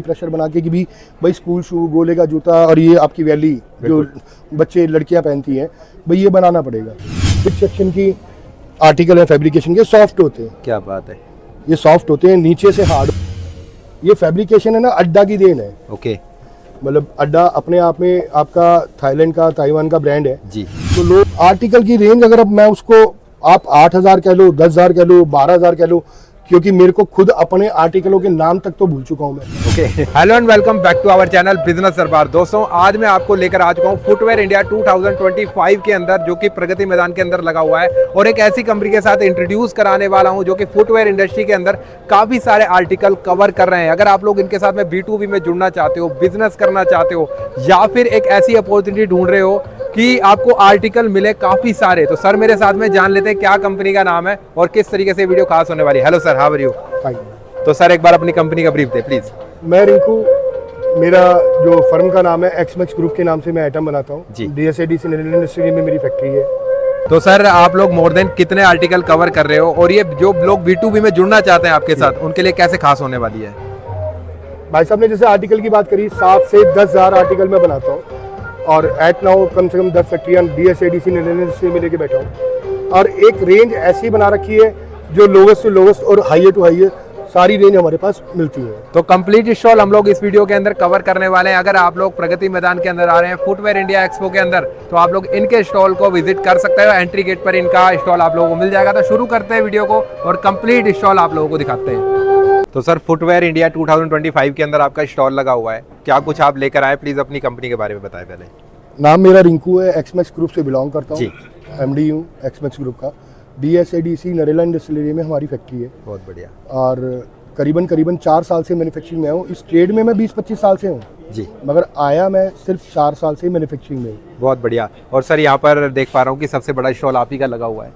Pressure बना के कि भी भाई स्कूल शू, गोले का जूता और ये आपकी वैली जो बच्चे लड़कियां पहनती हैं, भाई ये बनाना पड़ेगा। किड्स सेक्शन की आर्टिकल है फैब्रिकेशन के, सॉफ्ट होते हैं। क्या बात है, ये सॉफ्ट होते हैं, नीचे से हार्ड। ये फैब्रिकेशन है ना, अड्डा की देन है। ओके, मतलब अड्डा अपने आप में आपका थाईलैंड का, ताइवान का ब्रांड है जी। तो लोग आर्टिकल की रेंज, अगर अब मैं उसको आप 8,000 कह लो, 10,000 कह लो, 12,000 कह लो, क्योंकि मेरे को खुद अपने आर्टिकलों के नाम तक तो भूल चुका हूं मैं। Okay, hello and welcome back to our channel business Darbar. दोस्तों, आज मैं आपको लेकर आ चुका हूं फुटवेयर इंडिया 2025 के अंदर, जो कि प्रगति मैदान के अंदर लगा हुआ है, और एक ऐसी कंपनी के साथ इंट्रोड्यूस कराने वाला हूं जो कि फुटवेयर इंडस्ट्री के अंदर काफी सारे आर्टिकल कवर कर रहे हैं। अगर आप लोग इनके साथ में B2B में जुड़ना चाहते हो, बिजनेस करना चाहते हो, या फिर एक ऐसी अपॉर्चुनिटी ढूंढ रहे हो कि आपको आर्टिकल मिले काफी सारे, तो सर मेरे साथ में जान लेते हैं क्या कंपनी का नाम है और किस तरीके से वीडियो खास होने वाली है। Hello sir, how are you? तो सर एक बार अपनी कंपनी का ब्रीफ दे प्लीज। मैं रिंकू, मेरा जो फर्म का नाम है एक्समैक्स ग्रुप के नाम से मैं आइटम बनाता हूँ जी। DSADC नरेला इंडस्ट्री में मेरी फैक्ट्री है। तो सर आप लोग मोर देन कितने आर्टिकल कवर कर रहे हो, और ये जो लोग B2B में जुड़ना चाहते हैं आपके साथ, उनके लिए कैसे खास होने वाली है? भाई साहब ने जैसे आर्टिकल की बात करी, 7 से 10,000 आर्टिकल मैं बनाता हूँ, और एट नाउ कम से कम 10 फैक्ट्रियाँ DSADC नरेला इंडस्ट्री में लेके बैठा हूँ, और एक रेंज ऐसी बना रखी है जो लोवेस्ट टू लोवेस्ट और हाईएस्ट टू हाईएस्ट सारी रेंज हमारे पास मिलती है। तो कंप्लीट स्टॉल हम लोग इस वीडियो के अंदर कवर करने वाले हैं। अगर आप लोग प्रगति मैदान के अंदर आ रहे हैं फुटवेयर इंडिया एक्सपो के अंदर, तो आप लोग इनके स्टॉल को विजिट कर सकते हो। एंट्री गेट पर इनका स्टॉल आप लोगों को मिल जाएगा। तो शुरू करते हैं वीडियो को और कंप्लीट स्टॉल आप लोगों को दिखाते हैं। तो सर फुटवेयर इंडिया 2025 के अंदर आपका स्टॉल लगा हुआ है, क्या कुछ आप लेकर आए? प्लीज अपनी कंपनी के बारे में बताएं पहले। नाम मेरा रिंकू है, एक्समैक्स ग्रुप से बिलोंग करता हूँ, MD हूँ एक्समैक्स ग्रुप का। DSADC नरेला इंडस्ट्री में हमारी फैक्ट्री है। बहुत बढ़िया। और करीबन 4 साल से मैन्युफैक्चरिंग में हूँ। इस ट्रेड में मैं 20-25 साल से हूँ जी, मगर आया मैं सिर्फ 4 साल से मैन्युफैक्चरिंग में। बहुत बढ़िया। और सर यहाँ पर देख पा रहा हूँ कि सबसे बड़ा स्टॉल आप ही का लगा हुआ है।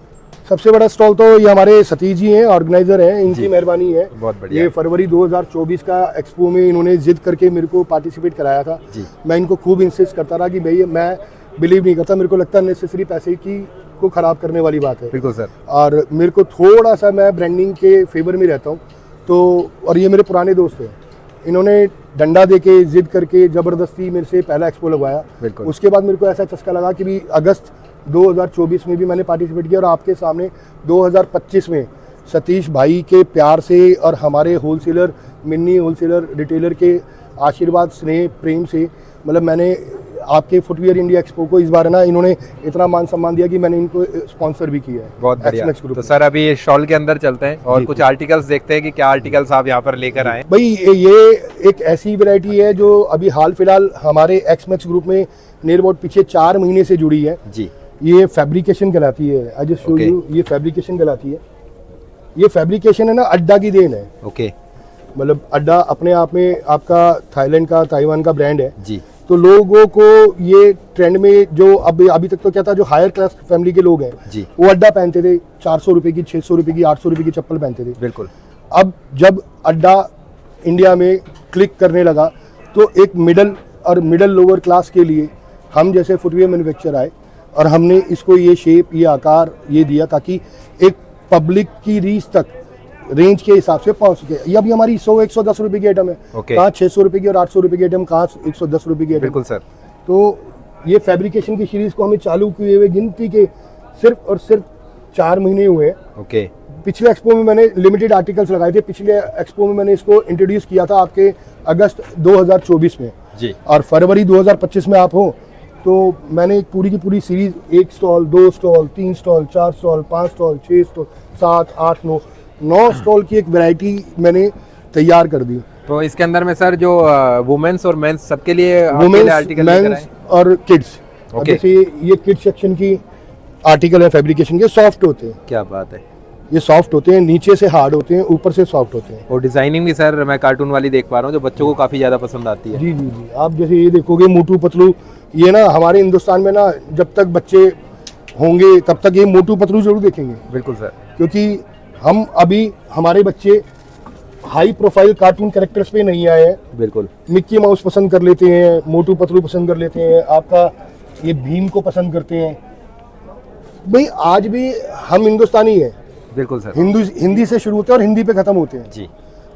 सबसे बड़ा स्टॉल तो ये हमारे सतीश जी हैं, ऑर्गेनाइजर हैं, इनकी मेहरबानी है। बहुत बढ़िया। ये फरवरी 2024 का एक्सपो में इन्होंने जिद करके मेरे को पार्टिसिपेट कराया था जी। मैं इनको खूब इंसिस्ट करता रहा कि भाई, मैं बिलीव नहीं करता, मेरे को लगता है नेसेसरी पैसे की को खराब करने वाली बात है। बिल्कुल सर। और मेरे को थोड़ा सा, मैं ब्रांडिंग के फेवर में रहता हूँ, तो और ये मेरे पुराने दोस्त हैं, इन्होंने डंडा देके जिद करके जबरदस्ती मेरे से पहला एक्सपो लगवाया। उसके बाद मेरे को ऐसा चस्का लगा कि भी अगस्त 2024 में भी मैंने पार्टिसिपेट किया, और आपके सामने 2025 में सतीश भाई के प्यार से और हमारे होलसेलर, मिनी होलसेलर रिटेलर के आशीर्वाद, स्नेह, प्रेम से, मतलब मैंने आपके फुटवेयर इंडिया एक्सपो को इस बार ना इन्होंने इतना मान सम्मान दिया कि मैंने इनको स्पॉन्सर भी किया है। बहुत बढ़िया। तो सर अभी स्टॉल के अंदर चलते हैं और कुछ आर्टिकल्स देखते हैं कि क्या आर्टिकल्स आप यहाँ पर लेकर आए। भाई ये एक ऐसी वैरायटी है जो अभी हाल फिलहाल हमारे एक्समैक्स ग्रुप में नियर अबाउट पीछे 4 महीने से जुड़ी है जी। ये फैब्रिकेशन कहलाती है। आई जस्ट शो यू, ये फैब्रिकेशन कहलाती है। ये फैब्रिकेशन है ना, अड्डा की देन है। ओके, मतलब अड्डा अपने आप में आपका थाईलैंड का, ताइवान का ब्रांड है जी। तो लोगों को ये ट्रेंड में, जो अभी तक तो क्या था, जो हायर क्लास फैमिली के लोग हैं जी, वो अड्डा पहनते थे, 400 रुपए की, 600 रुपए की, 800 रुपए की चप्पल पहनते थे। बिल्कुल। अब जब अड्डा इंडिया में क्लिक करने लगा, तो एक मिडल लोअर क्लास के लिए हम जैसे फुटवेयर मैन्युफैक्चरर आए, और हमने इसको ये शेप, ये आकार ये दिया ताकि एक पब्लिक की रीच तक रेंज के हिसाब से पहुंच सके। ये अभी हमारी 100-110 रुपए की आइटम है। कहाँ 600 रुपए की और 800 रुपए की आइटम, कहाँ 110 रुपए की आइटम। बिल्कुल सर। तो ये फैब्रिकेशन की सीरीज को हमें चालू किए हुए गिनती के सिर्फ और सिर्फ 4 महीने हुए हैं। ओके। पिछले एक्सपो में मैंने लिमिटेड आर्टिकल्स लगाए थे। पिछले एक्सपो में मैंने इसको इंट्रोड्यूस किया था आपके अगस्त 2024 में जी, और फरवरी 2025 में आप हो, तो मैंने एक पूरी की पूरी series, 1 stall, 2 stall, 3 stall, 4 stall, 5 stall, 6 stall, 7, 8, 9 stall की एक वैरायटी मैंने तैयार कर दी। तो इसके अंदर में सर जो वुमेन्स और मेंस सबके लिए आर्टिकल, मेंस और किड्स। जैसे ये किड्स सेक्शन की आर्टिकल है फैब्रिकेशन के, सॉफ्ट होते हैं। क्या बात है। ये सॉफ्ट होते हैं, नीचे से हार्ड होते हैं, ऊपर से सॉफ्ट होते हैं। और डिजाइनिंग भी सर मैं कार्टून वाली देख पा रहा हूँ, जो बच्चों को काफी ज्यादा पसंद आती है। जी जी जी। आप जैसे ये देखोगे मोटू पतलू, ये ना हमारे हिंदुस्तान में ना जब तक बच्चे होंगे तब तक ये मोटू पतलू जरूर देखेंगे। बिल्कुल सर। क्योंकि हम अभी, हमारे बच्चे हाई प्रोफाइल कार्टून कैरेक्टर्स पे नहीं आए हैं। बिल्कुल। मिक्की माउस पसंद कर लेते हैं, मोटू पतलू पसंद कर लेते हैं, आपका ये भीम को पसंद करते हैं। भाई आज भी हम हिंदुस्तानी हैं। बिल्कुल सर। हिंदी से शुरू होते हैं और हिंदी पे खत्म होते हैं जी।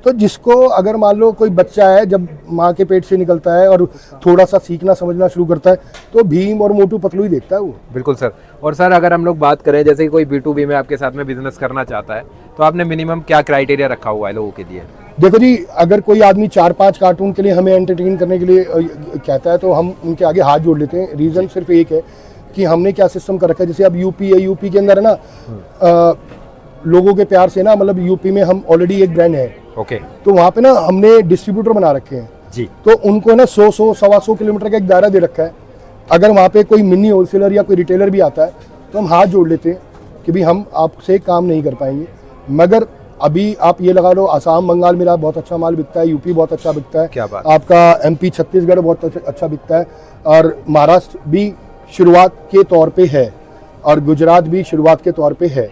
तो जिसको अगर मान लो कोई बच्चा है जब माँ के पेट से निकलता है और थोड़ा सा सीखना समझना शुरू करता है तो भीम और मोटू पतलू ही देखता है वो। बिल्कुल सर। और सर अगर हम लोग बात करें जैसे कि कोई B2B में आपके साथ में बिजनेस करना चाहता है तो आपने मिनिमम क्या क्राइटेरिया रखा हुआ है लोगों के लिए? देखो जी, अगर कोई आदमी 4-5 कार्टून के लिए हमें एंटरटेन करने के लिए कहता है तो हम उनके आगे हाथ जोड़ लेते हैं। रीज़न सिर्फ एक है कि हमने क्या सिस्टम कर रखा है। जैसे अब यूपी है, यूपी के अंदर है ना लोगों के प्यार से ना, मतलब यूपी में हम ऑलरेडी एक ब्रांड है। ओके। तो वहाँ पे ना हमने डिस्ट्रीब्यूटर बना रखे हैं जी। तो उनको ना 100 सवा 100 किलोमीटर का एक दायरा दे रखा है। अगर वहाँ पे कोई मिनी होलसेलर या कोई रिटेलर भी आता है तो हम हाथ जोड़ लेते हैं कि भाई हम आपसे काम नहीं कर पाएंगे। मगर अभी आप ये लगा लो, असम बंगाल मेरा बहुत अच्छा माल बिकता है, यूपी बहुत अच्छा बिकता है, क्या बात। आपका MP छत्तीसगढ़ बहुत अच्छा बिकता है, और महाराष्ट्र भी शुरुआत के तौर पे है, और गुजरात भी शुरुआत के तौर पे है।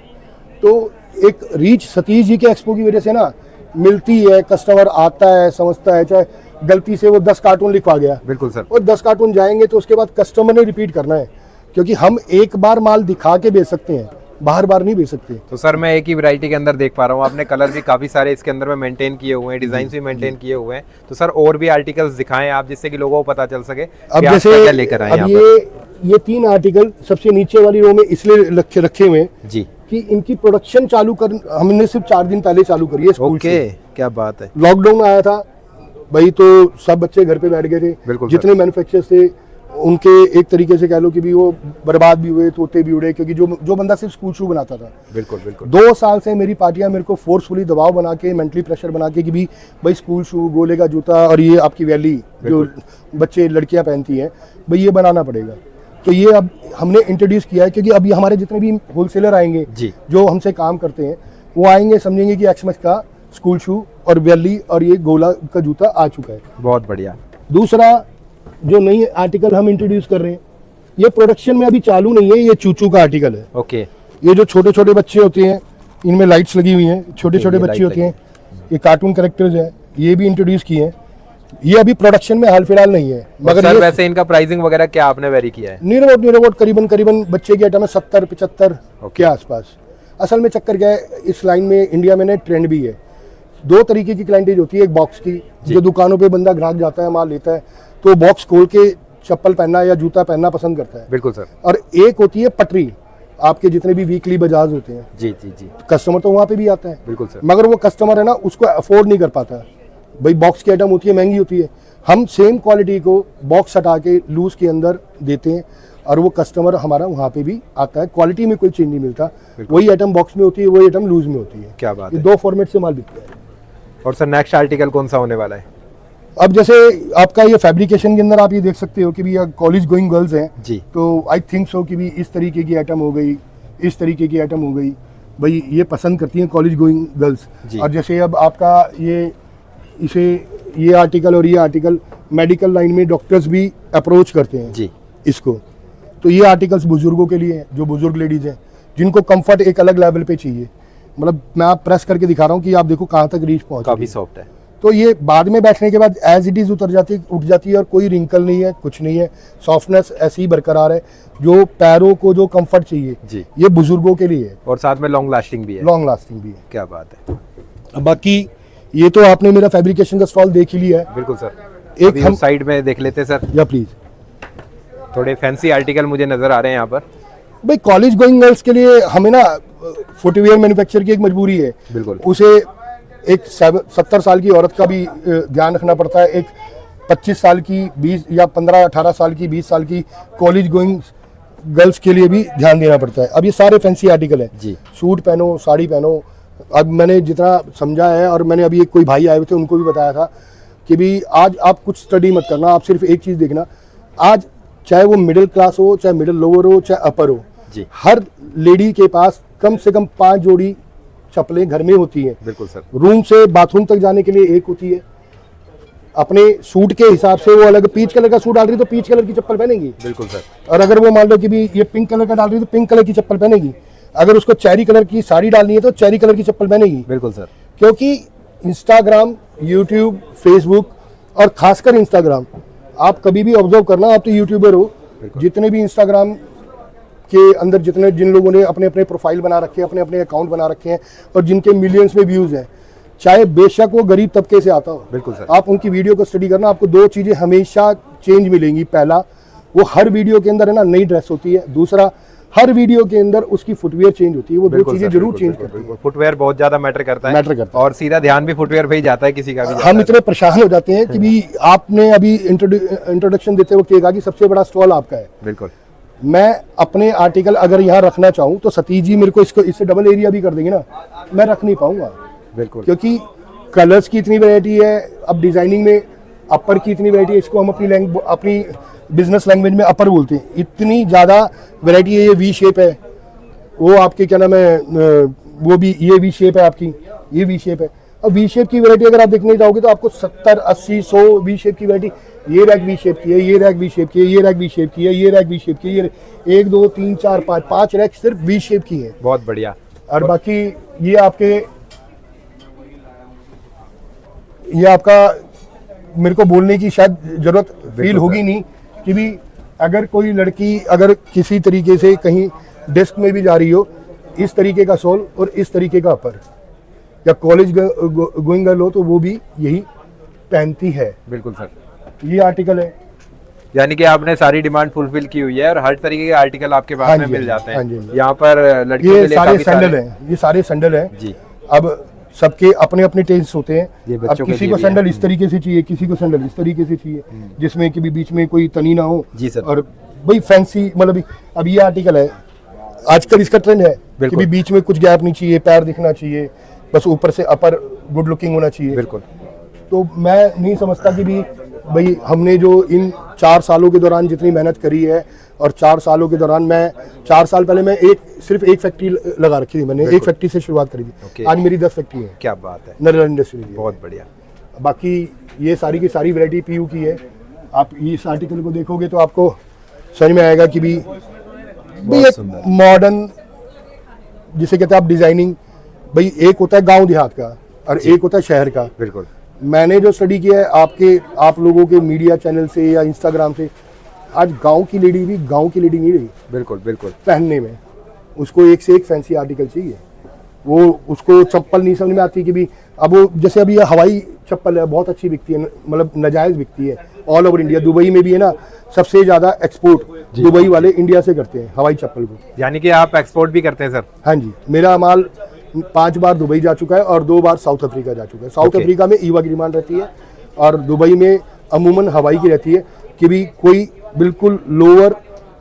तो एक रीच सतीश जी के एक्सपो की वजह से ना मिलती है, कस्टमर आता है, समझता है। चाहे गलती से वो 10 कार्टून लिखवा गया, बिल्कुल सर, और 10 कार्टून जाएंगे तो उसके बाद कस्टमर ने रिपीट करना है, क्योंकि हम एक बार माल दिखा के बेच सकते हैं, बार बार नहीं बेच सकते। तो सर मैं एक ही वैरायटी के अंदर देख पा रहा हूँ, आपने कलर भी काफी सारे इसके अंदर में मेंटेन किए हुए हैं, डिजाइन भी मेंटेन किए हुए हैं। तो सर और भी आर्टिकल्स दिखाएं आप, जिससे कि लोगों को पता चल सके अब जैसे क्या लेकर आए। अब ये 3 आर्टिकल सबसे नीचे वाली रो में इसलिए रखे हुए हैं जी कि इनकी प्रोडक्शन चालू कर हमने सिर्फ 4 दिन पहले चालू करी है स्कूल से। क्या बात है। लॉकडाउन आया था भाई, तो सब बच्चे घर पे बैठ गए थे। जितने मैन्युफैक्चरर्स थे उनके एक तरीके से कह लो कि भी वो बर्बाद भी हुए, तोते भी उड़े, क्योंकि जो बंदा सिर्फ स्कूल शू बनाता था। बिल्कुल बिल्कुल। 2 साल से मेरी पार्टियां मेरे को फोर्सफुली दबाव बना के, मेंटली प्रेशर बना के कि भी भाई स्कूल शू, गोले का जूता और ये आपकी वैली जो बच्चे लड़कियां पहनती हैं भाई ये बनाना पड़ेगा। तो ये अब हमने इंट्रोड्यूस किया है, क्योंकि अब ये हमारे जितने भी होलसेलर आएंगे जो हमसे काम करते हैं वो आएंगे, समझेंगे कि एक्समैक्स का स्कूल शू और वैली और ये गोला का जूता आ चुका है। बहुत बढ़िया। दूसरा जो नई आर्टिकल हम इंट्रोड्यूस कर रहे हैं, ये प्रोडक्शन में अभी चालू नहीं है, ये चूचू का आर्टिकल है। ओके। ये जो छोटे छोटे बच्चे होते हैं, इनमें लाइट्स लगी हुई हैं, छोटे छोटे बच्चे होते हैं, ये कार्टून कैरेक्टर्स हैं, ये भी इंट्रोड्यूस किए हैं। ये अभी प्रोडक्शन में हाल फिलहाल नहीं है, मगर सर वैसे इनका प्राइसिंग वगैरह क्या आपने वेरी किया है? निरवोट करीबन बच्चे की आइटम है 70-75 के आसपास। असल में चक्कर क्या है, इस लाइन में इंडिया में ना ट्रेंड भी है। 2 तरीके की क्लाइंटेज होती है, एक बॉक्स की जो दुकानों पे बंदा ग्राहक जाता है, माल लेता है तो बॉक्स खोल के चप्पल पहनना या जूता पहनना पसंद करता है। बिल्कुल सर। और एक होती है पटरी, आपके जितने भी वीकली बाजार होते हैं, जी जी जी, कस्टमर तो वहाँ पे भी आता है। बिल्कुल सर। मगर वो कस्टमर है ना, उसको अफोर्ड नहीं कर पाता भाई, बॉक्स की आइटम होती है, महंगी होती है। हम सेम क्वालिटी को बॉक्स हटा के लूज के अंदर देते हैं और वो कस्टमर हमारा वहाँ पे भी आता है। क्वालिटी में कोई चेंज नहीं मिलता, वही आइटम बॉक्स में होती है, वही आइटम लूज में होती है। क्या बात है। ये 2 फॉर्मेट से माल बिकता है। और सर नेक्स्ट आर्टिकल कौन सा होने वाला है? अब जैसे आपका ये फैब्रिकेशन के अंदर आप ये देख सकते हो कि भी कॉलेज गोइंग गर्ल्स हैं जी, तो आई थिंक सो कि भी इस तरीके की आइटम हो गई, इस तरीके की आइटम हो गई, भाई ये पसंद करती हैं कॉलेज गोइंग गर्ल्स। और जैसे अब आपका ये आर्टिकल और ये आर्टिकल मेडिकल लाइन में डॉक्टर्स भी अप्रोच करते हैं जी इसको। तो ये आर्टिकल्स बुजुर्गों के लिए हैं, जो बुजुर्ग लेडीज हैं जिनको कंफर्ट एक अलग लेवल पे चाहिए। मतलब मैं आप प्रेस करके दिखा रहा हूँ कि आप देखो कहाँ तक रीच पहुँच, काफी सॉफ्ट है। तो ये बाद में बैठने के बाद एज इट इज उठ जाती है और कोई रिंकल नहीं है, कुछ नहीं है, सॉफ्टनेस ऐसी ही बरकरार है। जो पैरों को जो कंफर्ट चाहिए जी, ये बुजुर्गों के लिए है, और साथ में लॉन्ग लास्टिंग भी है। लॉन्ग लास्टिंग भी है। क्या बात है। बाकी ये तो आपने मेरा फैब्रिकेशन का स्टॉल देख ही लिया है। बिल्कुल सर। एक हम साइड में देख लेते हैं सर। या प्लीज। थोड़े फैंसी आर्टिकल मुझे नजर आ रहे हैं यहाँ पर। भाई कॉलेज गोइंग गर्ल्स के लिए हमें ना फुटवेयर मैन्युफैक्चर की एक मजबूरी है। बिल्कुल। उसे एक 70 साल की औरत का भी ध्यान रखना पड़ता है, एक 25 साल की, 20 या 15-18 साल की, 20 साल की कॉलेज गोइंग गर्ल्स के लिए भी ध्यान देना पड़ता है। अब ये सारे फैंसी आर्टिकल है जी, सूट पहनो, साड़ी पहनो। अब मैंने जितना समझा है, और मैंने अभी एक कोई भाई आए हुए थे उनको भी बताया था कि भी आज आप कुछ स्टडी मत करना, आप सिर्फ एक चीज़ देखना। आज चाहे वो मिडिल क्लास हो, चाहे मिडिल लोअर हो, चाहे अपर हो जी, हर लेडी के पास कम से कम 5 जोड़ी चप्पलें घर में होती हैं। बिल्कुल सर। रूम से बाथरूम तक जाने के लिए एक होती है। अपने सूट के हिसाब से वो अलग, पीच कलर का सूट डाल रही है तो पीच कलर की चप्पल पहनेगी। बिल्कुल सर। और अगर वो मान लो कि भी ये पिंक कलर का डाल रही है तो पिंक कलर की चप्पल पहनेगी। अगर उसको चेरी कलर की साड़ी डालनी है तो चेरी कलर की चप्पल पहनेगी। बिल्कुल सर। क्योंकि इंस्टाग्राम, यूट्यूब, फेसबुक और खासकर इंस्टाग्राम, आप कभी भी ऑब्जर्व करना, आप तो यूट्यूबर हो, जितने भी इंस्टाग्राम के अंदर जिन लोगों ने अपने अपने प्रोफाइल बना रखे हैं, अपने अपने अकाउंट बना रखे हैं और जिनके मिलियंस में व्यूज़ हैं, चाहे बेशक वो गरीब तबके से आता हो। बिल्कुल सर। आप उनकी वीडियो को स्टडी करना, आपको दो चीजें हमेशा चेंज मिलेंगी। पहला, वो हर वीडियो के अंदर है ना नई ड्रेस होती है। दूसरा, हर वीडियो के अंदर उसकी फुटवेयर चेंज होती है। वो दो चीजें जरूर चेंज करती है। फुटवेयर बहुत ज्यादा मैटर करता है और सीधा ध्यान भी फुटवेयर पे ही जाता है किसी का भी। हम इतने परेशान हो जाते हैं कि भी आपने अभी इंट्रोडक्शन देते वक्त कहा कि सबसे बड़ा स्टॉल आपका है। बिल्कुल। मैं अपने आर्टिकल अगर यहाँ रखना चाहूँ तो सतीश जी मेरे को इसको इससे डबल एरिया भी कर देंगे ना, मैं रख नहीं पाऊंगा। बिल्कुल। क्योंकि कलर्स की इतनी वैरायटी है, अब डिजाइनिंग में अपर की इतनी वैरायटी है, इसको हम अपनी बिजनेस लैंग्वेज में अपर बोलते हैं। इतनी ज़्यादा वैरायटी है। ये वी शेप है, वो आपके क्या नाम है, वो भी ये वी शेप है आपकी, ये वी शेप है। अब वी शेप की वैरायटी अगर आप देखने जाओगे तो आपको 70, 80, 100 वी शेप की वैरायटी। ये रैक वी शेप की है, ये रैक वी शेप की है, ये रैक वी शेप की है, ये रैक वी शेप की है, ये 1 2 3 4 5 रैक सिर्फ वी शेप की है। बहुत बढ़िया। और बाकी ये आपका मेरे को बोलने की शायद जरूरत फील होगी नहीं कि भी अगर कोई लड़की अगर किसी तरीके से कहीं डेस्क में भी जा रही हो, इस तरीके का शॉल और इस तरीके का अपर, या कॉलेज गोइंग गर्ल हो तो वो भी यही पहनती है। बिल्कुल सर। ये आर्टिकल है, यानी कि आपने सारी डिमांड फुलफिल की हुई है और हर तरीके के आर्टिकल आपके पास में मिल जाते हैं। यहाँ पर लड़कियों के लिए सारे सैंडल हैं, ये सारे सैंडल हैं जी। अब सबके अपने अपने टेस्ट होते हैं। अब किसी को सैंडल इस तरीके से चाहिए, किसी को सैंडल इस तरीके से चाहिए जिसमें कि भी बीच में कोई तनी ना हो जी सर। और भाई फैंसी, मतलब अब ये आर्टिकल है, आजकल इसका ट्रेंड है कि भी बीच में कुछ गैप नहीं चाहिए, पैर दिखना चाहिए, बस ऊपर से अपर गुड लुकिंग होना चाहिए। बिल्कुल। तो मैं नहीं समझता कि भी भाई हमने जो इन 4 सालों के दौरान जितनी मेहनत करी है, और 4 सालों के दौरान मैं 4 साल पहले मैं सिर्फ एक फैक्ट्री लगा रखी थी, मैंने एक फैक्ट्री से शुरुआत करी थी। आज मेरी 10 फैक्ट्री है। क्या बात है। नरेला इंडस्ट्री। बहुत बढ़िया। बाकी ये सारी की सारी वैरायटी पीयू की है। आप इस आर्टिकल को देखोगे तो आपको समझ में आएगा कि भी एक मॉडर्न जिसे कहते हैं आप डिजाइनिंग, भाई एक होता है गांव देहात का और एक होता है शहर का। बिल्कुल। मैंने जो स्टडी किया है आप लोगों के मीडिया चैनल से या इंस्टाग्राम से, आज गांव की लेडी भी गांव की लेडी नहीं रही। बिल्कुल बिल्कुल। पहनने में उसको एक से एक फैंसी आर्टिकल चाहिए। वो उसको चप्पल नहीं समझ में आती कि भी अब वो जैसे अभी ये हवाई चप्पल है, बहुत अच्छी बिकती है, मतलब नाजायज बिकती है ऑल ओवर इंडिया। दुबई में भी है ना, सबसे ज्यादा एक्सपोर्ट दुबई वाले इंडिया से करते हैं हवाई चप्पल को। यानी कि आप एक्सपोर्ट भी करते हैं सर? हाँ जी, मेरा माल 5 बार दुबई जा चुका है और 2 बार साउथ अफ्रीका जा चुका है। साउथ अफ्रीका में ईवा की डिमांड रहती है और दुबई में अमूमन हवाई की रहती है कि भी कोई बिल्कुल लोअर,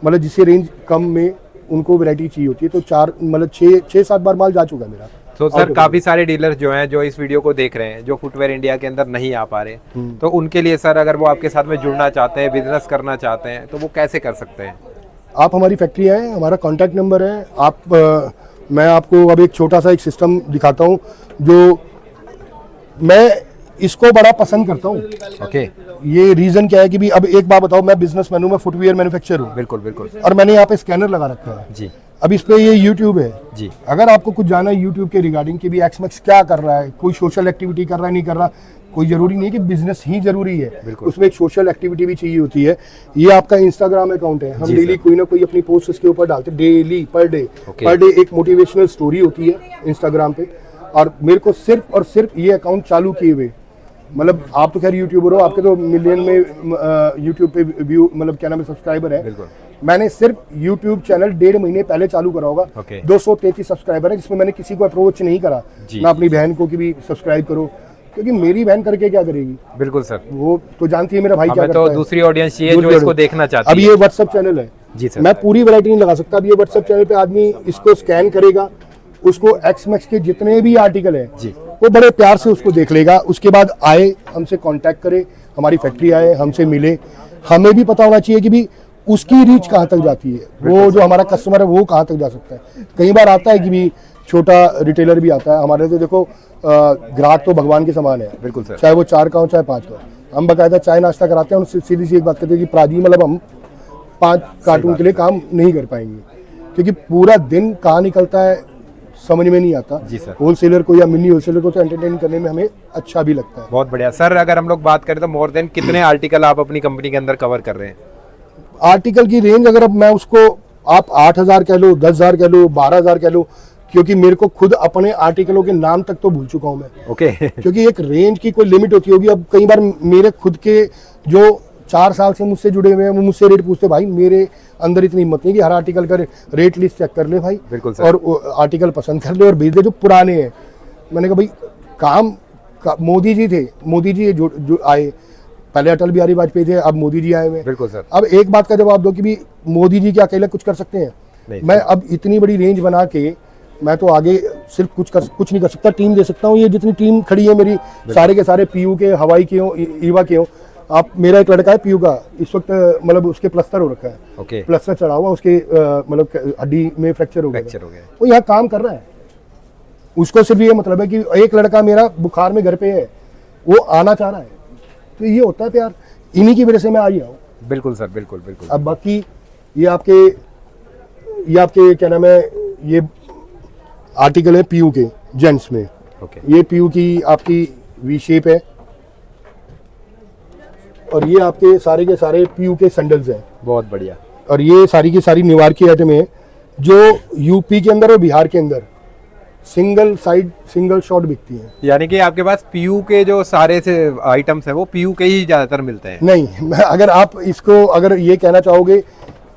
मतलब जिससे रेंज कम में उनको वैरायटी चाहिए होती है। तो 6-7 बार माल जा चुका है मेरा। तो सर काफी सारे डीलर्स जो हैं, जो इस वीडियो को देख रहे हैं, जो फुटवेयर इंडिया के अंदर नहीं आ पा रहे, तो उनके लिए सर अगर वो आपके साथ में जुड़ना चाहते हैं, बिजनेस करना चाहते हैं, तो वो कैसे कर सकते हैं? आप हमारी फैक्ट्री आए, हमारा कॉन्टैक्ट नंबर है। मैं आपको अब एक छोटा सा एक सिस्टम दिखाता हूँ जो मैं इसको बड़ा पसंद करता हूँ। ओके। ये रीजन क्या है कि भी अब एक बात बताओ, मैं बिजनेसमैन हूँ, मैं फुटवेयर मैन्युफैक्चरर हूँ। बिल्कुल बिल्कुल। और मैंने यहाँ पे स्कैनर लगा रखा है जी। अब इस पे ये यूट्यूब है जी। अगर आपको कुछ जाना है यूट्यूब के रिगार्डिंग कि भी एक्समैक्स क्या कर रहा है, कोई सोशल एक्टिविटी कर रहा है नहीं कर रहा, कोई जरूरी नहीं है कि बिजनेस ही जरूरी है, उसमें एक सोशल एक्टिविटी भी चाहिए होती है। ये आपका इंस्टाग्राम अकाउंट है, हम डेली कोई ना कोई अपनी पोस्ट उसके ऊपर डालते हैं, डेली पर डे एक मोटिवेशनल स्टोरी होती है इंस्टाग्राम पे। और मेरे को सिर्फ और सिर्फ ये अकाउंट चालू किए हुए, मतलब आप तो खैर यूट्यूबर हो, आपके तो मिलियन में यूट्यूब पे व्यू, मतलब क्या नाम है, सब्सक्राइबर है। मैंने सिर्फ यूट्यूब चैनल 1.5 महीने पहले चालू करा होगा। 233 सब्सक्राइबर है, जिसमें मैंने किसी को अप्रोच नहीं करा, ना अपनी बहन को कि भी सब्सक्राइब करो, क्योंकि मेरी बहन करके क्या करेगी। बिल्कुल सर, वो तो जानती है मेरा भाई क्या करता तो है। दूसरी ऑडियंस चाहिए जो इसको देखना चाहती है। अब ये व्हाट्सएप चैनल है जी सर, मैं पूरी वैरायटी नहीं लगा सकता। अब ये व्हाट्सएप चैनल पे आदमी इसको स्कैन करेगा, उसको एक्समैक्स के जितने भी आर्टिकल है जी, वो बड़े प्यार से उसको देख लेगा। उसके बाद आए, हमसे कांटेक्ट करे, हमारी फैक्ट्री आए, हमसे मिले। हमें भी पता होना चाहिए कि भी उसकी रीच कहाँ तक जाती है, वो जो हमारा कस्टमर है वो कहाँ तक जा सकता है। कई बार आता है कि भी छोटा रिटेलर भी आता है हमारे, तो देखो ग्राहक तो भगवान के समान है। बिल्कुल सर, चाहे वो 4 का हो चाहे 5 का। हम बाकायदा चाय नाश्ता कराते हैं, उनसे सीधी सी एक बात कहते हैं कि प्राजी मतलब हम 5 कार्टून के लिए काम नहीं कर पाएंगे, क्योंकि पूरा दिन कहाँ निकलता है समझ में नहीं आता। होलसेलर को या मिनी होलसेलर को तो एंटरटेन करने में हमें अच्छा भी लगता है। बहुत बढ़िया सर। अगर हम लोग बात करें तो मोर देन कितने आर्टिकल आप अपनी कंपनी के अंदर कवर कर रहे हैं? आर्टिकल की रेंज अगर मैं उसको आप 8,000 कह लो, 10,000 कह लो, 12,000 कह लो, क्योंकि मेरे को खुद अपने आर्टिकलों के नाम तक तो भूल चुका हूं मैं। ओके क्योंकि एक रेंज की कोई लिमिट होती होगी। अब कई बार मेरे खुद के जो 4 साल से मुझसे जुड़े हुए हैं वो मुझसे रेट पूछते, भाई मेरे अंदर इतनी हिम्मत नहीं कि हर आर्टिकल का रेट लिस्ट चेक कर ले भाई, बिल्कुल सर। और आर्टिकल पसंद कर ले और भेज दे जो पुराने हैं। मैंने कहा भाई मोदी जी थे, मोदी जी जो आए, पहले अटल बिहारी वाजपेयी थे, अब मोदी जी आए हुए। बिल्कुल सर। अब एक बात का जवाब दो कि भी मोदी जी क्या अकेले कुछ कर सकते हैं? मैं अब इतनी बड़ी रेंज बना के मैं तो आगे सिर्फ कुछ नहीं कर सकता, टीम दे सकता हूँ। ये जितनी टीम खड़ी है मेरी, सारे के सारे पीयू के, हवाई के हो, ईवा के हो। आप, मेरा एक लड़का है पीयू का, इस वक्त मतलब उसके प्लस्तर हो रखा है। ओके। प्लस्तर चढ़ा हुआ, उसके मतलब हड्डी में फ्रैक्चर हो गया। वो यहाँ काम कर रहा है। उसको सिर्फ ये मतलब है कि एक लड़का मेरा बुखार में घर पे है, वो आना चाह रहा है। तो ये होता है प्यार, इन्हीं की वजह से मैं आ गया हूँ। बिल्कुल सर, बिल्कुल बिल्कुल। अब बाकी ये आपके क्या नाम है, ये आर्टिकल है पीयू के जेंट्स में। ओके। ये पीयू की आपकी वी शेप है, और ये आपके सारे के सारे पीयू के सैंडल्स हैं। बहुत बढ़िया। और ये सारी की सारी निवार की आइटम है जो यूपी के अंदर और बिहार के अंदर सिंगल साइड सिंगल शॉट बिकती हैं। यानी कि आपके पास पीयू के जो सारे से आइटम्स हैं वो पीयू के ही ज्यादातर मिलते हैं? नहीं, अगर आप इसको अगर ये कहना चाहोगे,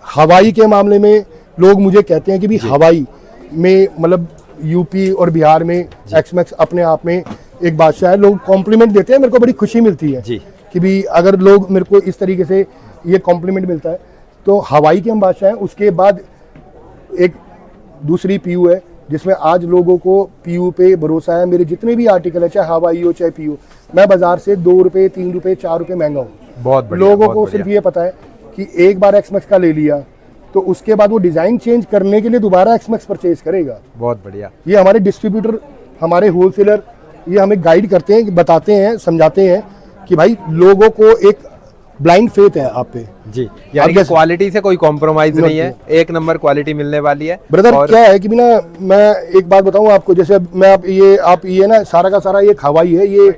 हवाई के मामले में लोग मुझे कहते हैं कि भी हवाई में मतलब यूपी और बिहार में एक्समैक्स अपने आप में एक बादशाह है। लोग कॉम्प्लीमेंट देते हैं, मेरे को बड़ी खुशी मिलती है जी कि भी अगर लोग मेरे को इस तरीके से ये कॉम्प्लीमेंट मिलता है। तो हवाई के हम बादशाह हैं। उसके बाद एक दूसरी पीयू है जिसमें आज लोगों को पीयू पे भरोसा है। मेरे जितने भी आर्टिकल है, चाहे हवाई हो चाहे पीयू, मैं बाजार से 2 रुपए 3 रुपए 4 रुपए महंगा हूँ। बहुत बढ़िया। लोगों को सिर्फ ये पता है कि एक बार एक्समैक्स का ले लिया तो उसके बाद वो डिजाइन चेंज करने के लिए दोबारा एक्समैक्स परचेज करेगा। बहुत बढ़िया। ये हमारे डिस्ट्रीब्यूटर, हमारे होलसेलर, ये हमें गाइड करते हैं, बताते हैं, समझाते हैं कि भाई लोगों को एक ब्लाइंड फेथ है आप पे जी। यानी कि क्वालिटी से कोई कॉम्प्रोमाइज नहीं है, एक नंबर क्वालिटी मिलने वाली है। ब्रदर और क्या है कि बिना, मैं एक बात बताऊं आपको, जैसे मैं आप ये ना सारा का सारा ये हवाई है, ये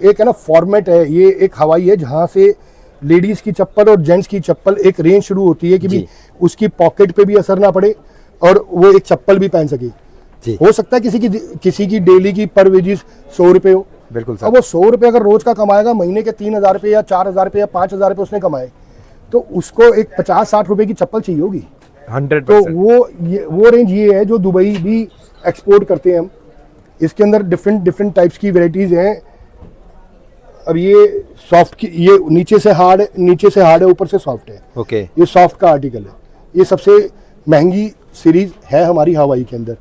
एक है ना फॉर्मेट है, ये एक हवाई है जहां से लेडीज की चप्पल और जेंट्स की चप्पल एक रेंज शुरू होती है कि भी उसकी पॉकेट पे भी असर ना पड़े और वो एक चप्पल भी पहन सके। हो सकता है किसी की डेली की पर वेजिस 100 रुपए हो। बिल्कुल सर। अब वो 100 रुपए अगर रोज का कमाएगा, महीने के 3,000 रुपए या 4,000 रुपए या 5,000 रुपए उसने कमाए, तो उसको एक 50-60 रुपए की चप्पल चाहिए होगी। 100%। तो वो रेंज ये है जो दुबई भी एक्सपोर्ट करते हैं हम। इसके अंदर डिफरेंट टाइप्स की वेराइटीज हैं। अब ये सॉफ्ट की, ये नीचे से हार्ड है, ऊपर से सॉफ्ट है। ओके। ये सॉफ्ट का आर्टिकल है। ये सबसे महंगी सीरीज है हमारी हवाई के अंदर।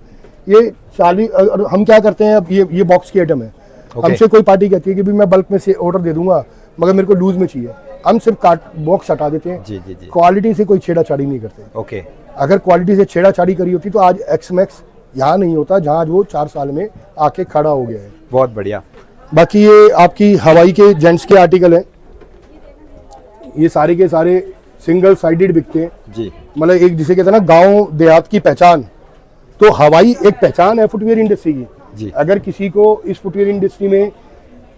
ये 40, हम क्या करते हैं, अब ये बॉक्स की आइटम है। हमसे कोई पार्टी कहती है कि भी मैं बल्क में से ऑर्डर दे दूंगा मगर मेरे को लूज में चाहिए, हम सिर्फ बॉक्स हटा देते हैं। जी जी जी। क्वालिटी से कोई छेड़ाछाड़ी नहीं करते। ओके। अगर क्वालिटी से छेड़ाछाड़ी करी होती तो आज एक्समैक्स यहाँ नहीं होता जहाँ वो 4 साल में आके खड़ा हो गया है। बहुत बढ़िया। बाकी ये आपकी हवाई के जेंट्स के आर्टिकल हैं, ये सारे के सारे सिंगल साइडेड बिकते हैं जी। मतलब एक जिसे कहते हैं ना गांव देहात की पहचान, तो हवाई एक पहचान है फुटवेयर इंडस्ट्री की जी। अगर किसी को इस फुटवेयर इंडस्ट्री में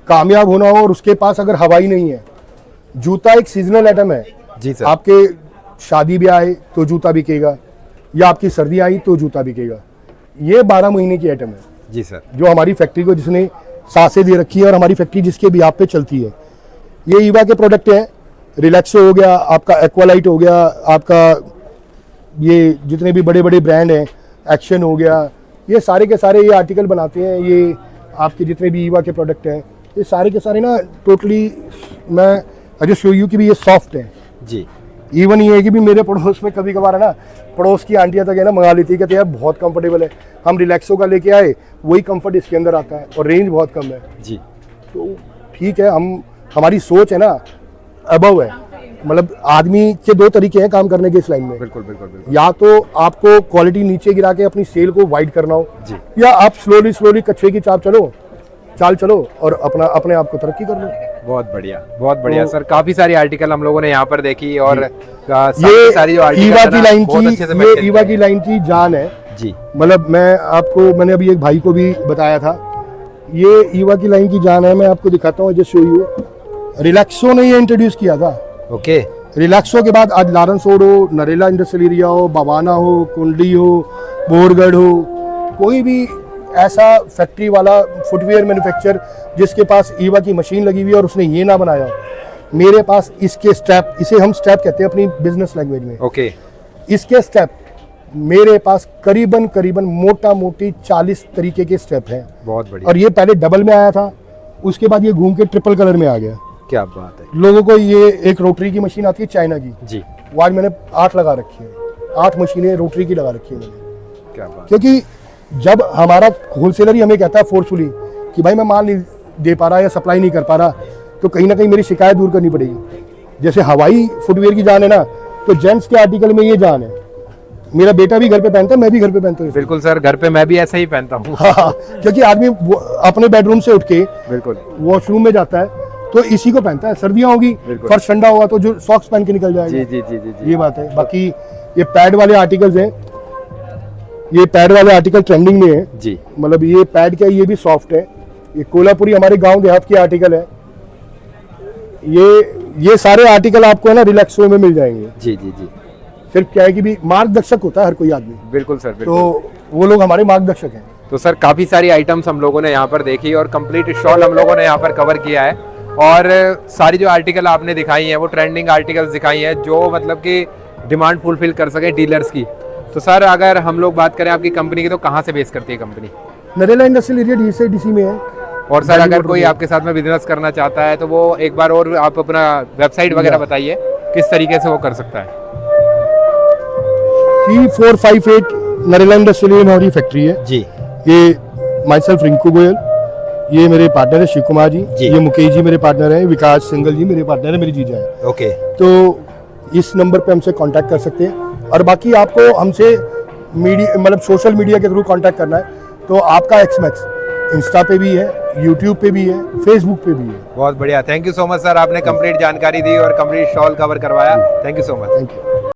कामयाब होना हो और उसके पास अगर हवाई नहीं है, जूता एक सीजनल आइटम है जी सर। आपके शादी ब्याह आए तो जूता बिकेगा, या आपकी सर्दी आई तो जूता बिकेगा। ये 12 महीने की आइटम है जी सर। जो हमारी फैक्ट्री को जिसने सांसें दे रखी है और हमारी फैक्ट्री जिसके भी आप पे चलती है। ये ईवा के प्रोडक्ट हैं, रिलैक्सो हो गया आपका, एक्वालाइट हो गया आपका, ये जितने भी बड़े बड़े ब्रांड हैं, एक्शन हो गया, ये सारे के सारे ये आर्टिकल बनाते हैं। ये आपके जितने भी ईवा के प्रोडक्ट हैं ये सारे के सारे ना टोटली मैं आई जस्ट शो यू कि भी ये सॉफ्ट है जी। इवन ये है कि भी मेरे पड़ोस में कभी कभार है ना, पड़ोस की आंटियां तक है ना मंगा लेती है, कहते हैं यार बहुत कंफर्टेबल है। हम रिलैक्सो का लेके आए, वही कंफर्ट इसके अंदर आता है और रेंज बहुत कम है जी। तो ठीक है, हमारी सोच है ना अबव है। मतलब आदमी के 2 तरीके हैं काम करने के इस लाइन में। बिल्कुल बिल्कुल बिल्कुल। या तो आपको क्वालिटी नीचे गिरा के अपनी सेल को वाइड करना हो जी, या आप स्लोली कच्छे की चाल चलो और अपने आप को तरक्की कर लो। बहुत बढ़िया तो, सर। काफी सारी आर्टिकल हम लोगों ने यहाँ पर देखी और ये सारी जो ईवा की लाइन बहुत अच्छे से की, ये ईवा की लाइन की जान है जी। मतलब मैंने अभी एक भाई को भी बताया था, ये ईवा की लाइन की जान है। मैं आपको दिखाता हूँ, जस्ट शो यू। रिलैक्सो ने ये इंट्रोड्यूस किया था। ओके। रिलैक्सो के बाद आज लारंस रोड हो, नरेला इंडस्ट्रियल एरिया हो, बवाना हो, कुंडली हो, बोरगढ़ हो, कोई भी ऐसा फैक्ट्री वाला फुटवेयर मैन्युफैक्चर जिसके पास ईवा की मशीन लगी हुई है और उसने ये ना बनाया, मेरे पास इसके स्टेप, इसे हम स्टेप कहते हैं अपनी बिजनेस लैंग्वेज में। ओके। इसके स्टेप मेरे पास करीबन मोटा मोटी 40 तरीके के स्टेप हैं। बहुत बढ़िया। और ये पहले डबल में आया था, उसके बाद ये घूम के ट्रिपल कलर में आ गया। क्या बात है। लोगों को ये एक रोटरी की मशीन आती है चाइना की जी, वो आज मैंने 8 लगा रखी है, 8 मशीनें रोटरी की लगा रखी है मैंने। क्या बात। क्योंकि जब हमारा होलसेलर ही हमें कहता है फोर्सफुली कि भाई मैं माल नहीं दे पा रहा या सप्लाई नहीं कर पा रहा, तो कहीं ना कहीं मेरी शिकायत दूर करनी पड़ेगी। जैसे हवाई फुटवेयर की जान है ना, तो जेंट्स के आर्टिकल में ये जान है। मेरा बेटा भी घर पे पहनता है, मैं भी घर पे पहनता हूँ। बिल्कुल सर, घर पे मैं भी ऐसा ही पहनता हूँ। हाँ, क्योंकि आदमी अपने बेडरूम से उठ के बिल्कुल वॉशरूम में जाता है तो इसी को पहनता है। सर्दियां होगी, फर्श ठंडा होगा तो जो सॉक्स पहन के निकल जाएगा। जी जी जी जी जी। ये बात है। बाकी ये पैड वाले आर्टिकल्स हैं, ये पैड वाले आर्टिकल ट्रेंडिंग में है जी। मतलब ये पैड क्या है, ये भी सॉफ्ट है। ये कोल्हापुरी हमारे गांव देहात के आर्टिकल है। ये सारे आर्टिकल आपको है ना रिलैक्सो में मिल जाएंगे। जी जी जी। सिर्फ क्या है कि भी मार्गदर्शक होता है हर कोई आदमी। बिल्कुल सर, बिल्कुल। तो वो लोग हमारे मार्गदर्शक हैं। तो सर काफ़ी सारी आइटम्स हम लोगों ने यहाँ पर देखी और कंप्लीट स्टॉल हम लोगों ने यहाँ पर कवर किया है। और सारी जो आर्टिकल आपने दिखाई हैं वो ट्रेंडिंग आर्टिकल्स दिखाई हैं जो मतलब कि डिमांड फुलफिल कर सके डीलर्स की। तो सर अगर हम लोग बात करें आपकी कंपनी की, तो कहाँ से बेस करती है company? Narela industrial area DC में है। और सर अगर कोई आपके साथ में बिजनेस करना चाहता है तो वो एक बार और आप अपना वेबसाइट वगैरह बताइए किस तरीके से वो कर सकता है। 3458 नरेला इंडस्ट्रियल एरिया में हमारी फैक्ट्री है जी। ये माई सेल्फ रिंकू गोयल, ये मेरे पार्टनर है शिव कुमार जी, ये मुकेश जी मेरे पार्टनर है, विकास सिंगल जी मेरे पार्टनर है, मेरी जीजा है। ओके। तो इस नंबर पे हमसे कांटेक्ट कर सकते हैं। और बाकी आपको हमसे मीडिया मतलब सोशल मीडिया के थ्रू कांटेक्ट करना है तो आपका एक्समैक्स इंस्टा पे भी है, यूट्यूब पे भी है, फेसबुक पे भी है। बहुत बढ़िया, thank you so much sir, आपने कंप्लीट जानकारी दी और कंप्लीट स्टॉल कवर करवाया। Thank you so much. Thank you.